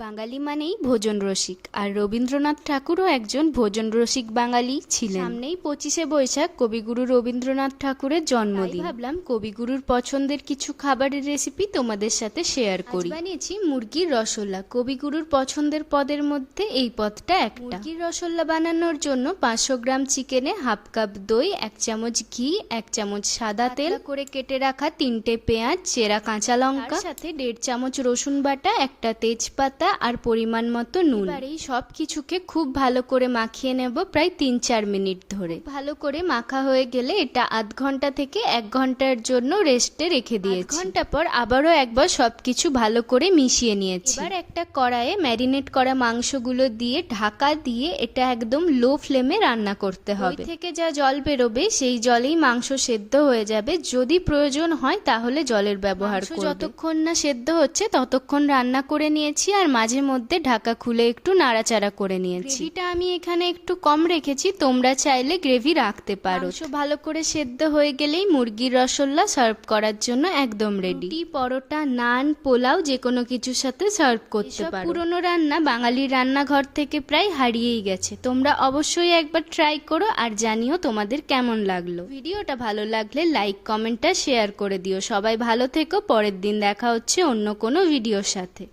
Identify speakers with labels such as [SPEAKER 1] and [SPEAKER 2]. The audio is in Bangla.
[SPEAKER 1] বাঙালি মানেই ভোজন রসিক, আর রবীন্দ্রনাথ ঠাকুরও একজন ভোজন রসিক বাঙালি ছিলেন। সামনেই 25শে বৈশাখ কবিগুরু রবীন্দ্রনাথ ঠাকুরের জন্মদিন। ভাবলাম কবিগুরুর পছন্দের কিছু খাবারের রেসিপি তোমাদের সাথে শেয়ার করি। বানিয়েছি মুরগির রসগোল্লা। কবিগুরুর পছন্দের পদের মধ্যে এই পদটা একটা। মুরগির রসগোল্লা বানানোর জন্য 500 গ্রাম চিকেনে হাফ কাপ দই, 1 চামচ ঘি, 1 চামচ সাদা তেল করে কেটে রাখা 3টে পেঁয়াজ, চেরা কাঁচা লঙ্কা, সাথে 1.5 চামচ রসুন বাটা, একটা তেজপাতা আর পরিমাণ মতো নুন। এবার এই সব কিছুকে খুব ভালো করে মাখিয়ে নেব প্রায় 3-4 মিনিট ধরে। ভালো করে মাখা হয়ে গেলে এটা আধ ঘন্টা থেকে 1 ঘন্টার জন্য রেস্টে রেখে দিয়েছি। 1 ঘন্টা পর আবারও একবার সবকিছু ভালো করে মিশিয়ে নিয়েছি। এবার একটা কড়াইয়ে ম্যারিনেট করা মাংসগুলো দিয়ে ঢাকা দিয়ে এটা একদম লো ফ্লেমে রান্না করতে হবে। থেকে যা জল বেরোবে সেই জলেই মাংস সেদ্ধ হয়ে যাবে। যদি প্রয়োজন হয় তাহলে জলের ব্যবহার করবে। যতক্ষণ না সেদ্ধ হচ্ছে ততক্ষণ রান্না করে নিয়েছি, আর মাঝে মধ্যে ঢাকা খুলে একটু নাড়াচাড়া করে নিয়েছি। গ্রেভিটা আমি এখানে একটু কম রেখেছি, তোমরা চাইলে গ্রেভি রাখতে পারো। ভালো করে সেদ্ধ হয়ে গেলেই মুরগির রসগোল্লা সার্ভ করার জন্য একদম রেডি। রুটি, পরোটা, নান, পোলাও যে কোনো কিছুর সাথে সার্ভ করতে পারো। পুরনো রান্না বাঙালির রান্নাঘর থেকে প্রায় হারিয়েই গেছে। তোমরা অবশ্যই একবার ট্রাই করো আর জানিও তোমাদের কেমন লাগলো। ভিডিওটা ভালো লাগলে লাইক, কমেন্ট আর শেয়ার করে দিও। সবাই ভালো থেকো। পরের দিন দেখা হচ্ছে অন্য কোনো ভিডিওর সাথে।